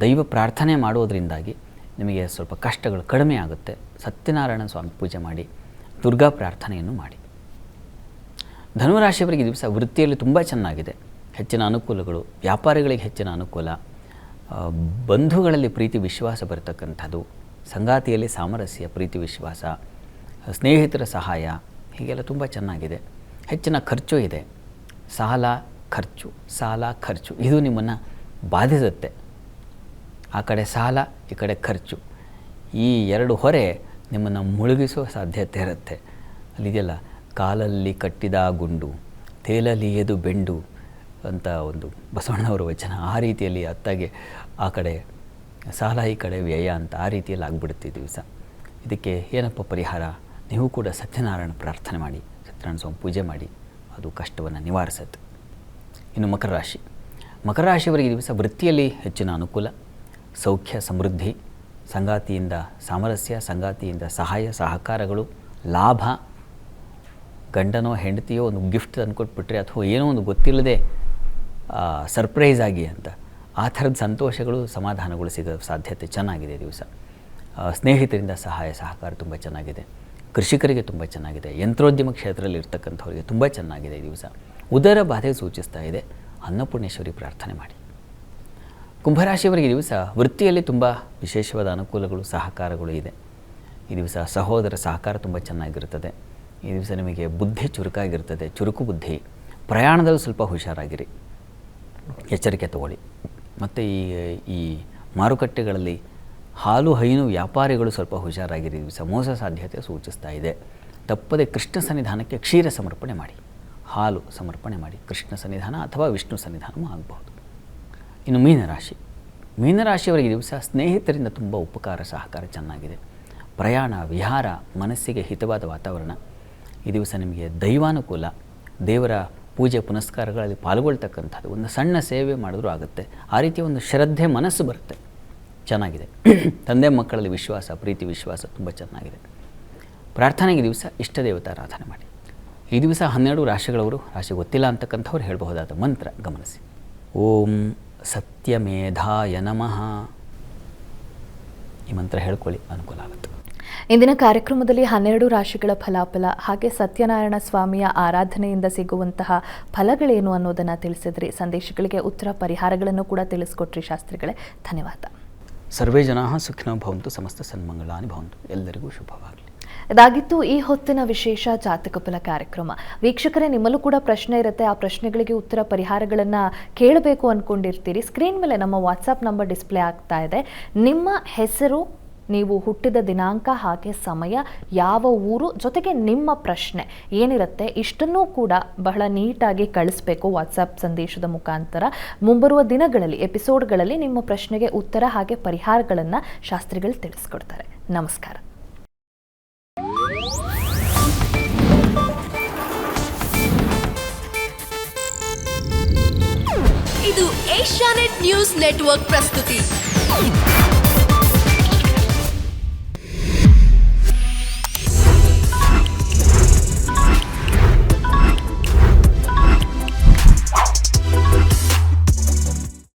ದೈವ ಪ್ರಾರ್ಥನೆ ಮಾಡೋದರಿಂದಾಗಿ ನಿಮಗೆ ಸ್ವಲ್ಪ ಕಷ್ಟಗಳು ಕಡಿಮೆ ಆಗುತ್ತೆ. ಸತ್ಯನಾರಾಯಣ ಸ್ವಾಮಿ ಪೂಜೆ ಮಾಡಿ, ದುರ್ಗಾ ಪ್ರಾರ್ಥನೆಯನ್ನು ಮಾಡಿ. ಧನುರಾಶಿಯವರಿಗೆ ದಿವಸ ವೃತ್ತಿಯಲ್ಲಿ ತುಂಬ ಚೆನ್ನಾಗಿದೆ, ಹೆಚ್ಚಿನ ಅನುಕೂಲಗಳು, ವ್ಯಾಪಾರಿಗಳಿಗೆ ಹೆಚ್ಚಿನ ಅನುಕೂಲ, ಬಂಧುಗಳಲ್ಲಿ ಪ್ರೀತಿ ವಿಶ್ವಾಸ ಬರತಕ್ಕಂಥದ್ದು, ಸಂಗಾತಿಯಲ್ಲಿ ಸಾಮರಸ್ಯ ಪ್ರೀತಿ ವಿಶ್ವಾಸ, ಸ್ನೇಹಿತರ ಸಹಾಯ, ಹೀಗೆಲ್ಲ ತುಂಬ ಚೆನ್ನಾಗಿದೆ. ಹೆಚ್ಚಿನ ಖರ್ಚು ಇದೆ, ಸಾಲ ಖರ್ಚು ಇದು ನಿಮ್ಮನ್ನು ಬಾಧಿಸುತ್ತೆ. ಆ ಕಡೆ ಸಾಲ, ಈ ಕಡೆ ಖರ್ಚು, ಈ ಎರಡು ಹೊರೆ ನಿಮ್ಮನ್ನು ಮುಳುಗಿಸುವ ಸಾಧ್ಯತೆ ಇರುತ್ತೆ. ಅಲ್ಲಿದೆಯಲ್ಲ, ಕಾಲಲ್ಲಿ ಕಟ್ಟಿದ ಗುಂಡು ತೇಲಲಿಯದು ಬೆಂಡು ಅಂತ ಒಂದು ಬಸವಣ್ಣವರ ವಚನ, ಆ ರೀತಿಯಲ್ಲಿ ಅತ್ತಾಗೆ ಆ ಕಡೆ ಸಾಲ ಈ ಕಡೆ ವ್ಯಯ ಅಂತ ಆ ರೀತಿಯಲ್ಲಿ ಆಗಿಬಿಡುತ್ತೆ ದಿವಸ. ಇದಕ್ಕೆ ಏನಪ್ಪ ಪರಿಹಾರ? ನೀವು ಕೂಡ ಸತ್ಯನಾರಾಯಣ ಪ್ರಾರ್ಥನೆ ಮಾಡಿ, ಸತ್ಯನಾರಾಯಣ ಸ್ವಾಮಿ ಪೂಜೆ ಮಾಡಿ, ಅದು ಕಷ್ಟವನ್ನು ನಿವಾರಿಸುತ್ತೆ. ಇನ್ನು ಮಕರ ರಾಶಿ, ಮಕರ ರಾಶಿಯವರಿಗೆ ದಿವಸ ವೃತ್ತಿಯಲ್ಲಿ ಹೆಚ್ಚಿನ ಅನುಕೂಲ, ಸೌಖ್ಯ ಸಮೃದ್ಧಿ, ಸಂಗಾತಿಯಿಂದ ಸಾಮರಸ್ಯ, ಸಂಗಾತಿಯಿಂದ ಸಹಾಯ ಸಹಕಾರಗಳು, ಲಾಭ, ಗಂಡನೋ ಹೆಂಡತಿಯೋ ಒಂದು ಗಿಫ್ಟ್ ತಂದುಕೊಟ್ಬಿಟ್ರೆ ಅಥವಾ ಏನೋ ಒಂದು ಗೊತ್ತಿಲ್ಲದೆ ಸರ್ಪ್ರೈಸ್ ಆಗಿ ಅಂತ ಆ ಥರದ ಸಂತೋಷಗಳು ಸಮಾಧಾನಗಳು ಸಿಗೋ ಸಾಧ್ಯತೆ ಚೆನ್ನಾಗಿದೆ ಈ ದಿವಸ. ಸ್ನೇಹಿತರಿಂದ ಸಹಾಯ ಸಹಕಾರ ತುಂಬ ಚೆನ್ನಾಗಿದೆ. ಕೃಷಿಕರಿಗೆ ತುಂಬ ಚೆನ್ನಾಗಿದೆ. ಯಂತ್ರೋದ್ಯಮ ಕ್ಷೇತ್ರದಲ್ಲಿ ಇರ್ತಕ್ಕಂಥವ್ರಿಗೆ ತುಂಬ ಚೆನ್ನಾಗಿದೆ ಈ ದಿವಸ. ಉದರ ಬಾಧೆ ಸೂಚಿಸ್ತಾ ಇದೆ. ಅನ್ನಪೂರ್ಣೇಶ್ವರಿ ಪ್ರಾರ್ಥನೆ ಮಾಡಿ. ಕುಂಭರಾಶಿಯವರಿಗೆ ಈ ದಿವಸ ವೃತ್ತಿಯಲ್ಲಿ ತುಂಬ ವಿಶೇಷವಾದ ಅನುಕೂಲಗಳು ಸಹಕಾರಗಳು ಇದೆ. ಈ ದಿವಸ ಸಹೋದರ ಸಹಕಾರ ತುಂಬ ಚೆನ್ನಾಗಿರ್ತದೆ. ಈ ದಿವಸ ನಿಮಗೆ ಬುದ್ಧಿ ಚುರುಕಾಗಿರ್ತದೆ, ಚುರುಕು ಬುದ್ಧಿ. ಪ್ರಯಾಣದಲ್ಲೂ ಸ್ವಲ್ಪ ಹುಷಾರಾಗಿರಿ, ಎಚ್ಚರಿಕೆ ತಗೊಳ್ಳಿ. ಮತ್ತು ಈ ಮಾರುಕಟ್ಟೆಗಳಲ್ಲಿ ಹಾಲು ಹೈನು ವ್ಯಾಪಾರಿಗಳು ಸ್ವಲ್ಪ ಹುಷಾರಾಗಿರಿ. ಈ ದಿವಸ ಮೋಸ ಸಾಧ್ಯತೆ ಸೂಚಿಸ್ತಾ ಇದೆ. ತಪ್ಪದೆ ಕೃಷ್ಣ ಸನ್ನಿಧಾನಕ್ಕೆ ಕ್ಷೀರ ಸಮರ್ಪಣೆ ಮಾಡಿ, ಹಾಲು ಸಮರ್ಪಣೆ ಮಾಡಿ. ಕೃಷ್ಣ ಸನ್ನಿಧಾನ ಅಥವಾ ವಿಷ್ಣು ಸನ್ನಿಧಾನವೂ ಆಗಬಹುದು. ಇನ್ನು ಮೀನರಾಶಿ, ಮೀನರಾಶಿಯವರಿಗೆ ಈ ದಿವಸ ಸ್ನೇಹಿತರಿಂದ ತುಂಬ ಉಪಕಾರ ಸಹಕಾರ ಚೆನ್ನಾಗಿದೆ. ಪ್ರಯಾಣ ವಿಹಾರ, ಮನಸ್ಸಿಗೆ ಹಿತವಾದ ವಾತಾವರಣ. ಈ ದಿವಸ ನಿಮಗೆ ದೈವಾನುಕೂಲ, ದೇವರ ಪೂಜೆ ಪುನಸ್ಕಾರಗಳಲ್ಲಿ ಪಾಲ್ಗೊಳ್ತಕ್ಕಂಥದ್ದು, ಒಂದು ಸಣ್ಣ ಸೇವೆ ಮಾಡಿದ್ರೂ ಆಗುತ್ತೆ. ಆ ರೀತಿಯ ಒಂದು ಶ್ರದ್ಧೆ ಮನಸ್ಸು ಬರುತ್ತೆ, ಚೆನ್ನಾಗಿದೆ. ತಂದೆ ಮಕ್ಕಳಲ್ಲಿ ವಿಶ್ವಾಸ, ಪ್ರೀತಿ ವಿಶ್ವಾಸ ತುಂಬ ಚೆನ್ನಾಗಿದೆ. ಪ್ರಾರ್ಥನೆಗೆ ದಿವಸ ಇಷ್ಟ ದೇವತಾರಾಧನೆ ಮಾಡಿ. ಈ ದಿವಸ 12 ರಾಶಿಗಳವರು, ರಾಶಿ ಗೊತ್ತಿಲ್ಲ ಅಂತಕ್ಕಂಥವ್ರು ಹೇಳಬಹುದಾದ ಮಂತ್ರ ಗಮನಿಸಿ. ಓಂ ಸತ್ಯಮೇಧಾಯ ನಮಃ. ಈ ಮಂತ್ರ ಹೇಳ್ಕೊಳ್ಳಿ, ಅನುಕೂಲ ಆಗುತ್ತೆ. ಇಂದಿನ ಕಾರ್ಯಕ್ರಮದಲ್ಲಿ 12 ರಾಶಿಗಳ ಫಲಾಫಲ ಹಾಗೆ ಸತ್ಯನಾರಾಯಣ ಸ್ವಾಮಿಯ ಆರಾಧನೆಯಿಂದ ಸಿಗುವಂತಹ ಫಲಗಳೇನು ಅನ್ನೋದನ್ನು ತಿಳಿಸಿದ್ರಿ. ಸಂದೇಶಗಳಿಗೆ ಉತ್ತರ ಪರಿಹಾರಗಳನ್ನು ಕೂಡ ತಿಳಿಸ್ಕೊಟ್ರಿ ಶಾಸ್ತ್ರಿಗಳೇ, ಧನ್ಯವಾದ. ಸರ್ವೇ ಜನಾಃ ಸುಖಿನೋ ಭವಂತು, ಸಮಸ್ತ ಸನ್ಮಂಗಳಾನಿ ಭವಂತು. ಎಲ್ಲರಿಗೂ ಶುಭವಾಗಲಿ. ಇದಾಗಿತ್ತು ಈ ಹೊತ್ತಿನ ವಿಶೇಷ ಜಾತಕ ಫಲ ಕಾರ್ಯಕ್ರಮ. ವೀಕ್ಷಕರೇ, ನಿಮ್ಮಲ್ಲೂ ಕೂಡ ಪ್ರಶ್ನೆ ಇರುತ್ತೆ. ಆ ಪ್ರಶ್ನೆಗಳಿಗೆ ಉತ್ತರ ಪರಿಹಾರಗಳನ್ನು ಕೇಳಬೇಕು ಅಂದ್ಕೊಂಡಿರ್ತೀರಿ. ಸ್ಕ್ರೀನ್ ಮೇಲೆ ನಮ್ಮ ವಾಟ್ಸಪ್ ನಂಬರ್ ಡಿಸ್ಪ್ಲೇ ಆಗ್ತಾ ಇದೆ. ನಿಮ್ಮ ಹೆಸರು, ನೀವು ಹುಟ್ಟಿದ ದಿನಾಂಕ ಹಾಗೆ ಸಮಯ, ಯಾವ ಊರು, ಜೊತೆಗೆ ನಿಮ್ಮ ಪ್ರಶ್ನೆ ಏನಿರುತ್ತೆ ಇಷ್ಟನ್ನೂ ಕೂಡ ಬಹಳ ನೀಟಾಗಿ ಕಳಿಸ್ಬೇಕು ವಾಟ್ಸಪ್ ಸಂದೇಶದ ಮುಖಾಂತರ. ಮುಂಬರುವ ದಿನಗಳಲ್ಲಿ ಎಪಿಸೋಡ್ಗಳಲ್ಲಿ ನಿಮ್ಮ ಪ್ರಶ್ನೆಗೆ ಉತ್ತರ ಹಾಗೆ ಪರಿಹಾರಗಳನ್ನು ಶಾಸ್ತ್ರಿಗಳು ತಿಳಿಸ್ಕೊಡ್ತಾರೆ. ನಮಸ್ಕಾರ. ಇದು ಏಷ್ಯಾನೆಟ್ ನ್ಯೂಸ್ ನೆಟ್ವರ್ಕ್ ಪ್ರಸ್ತುತಿ.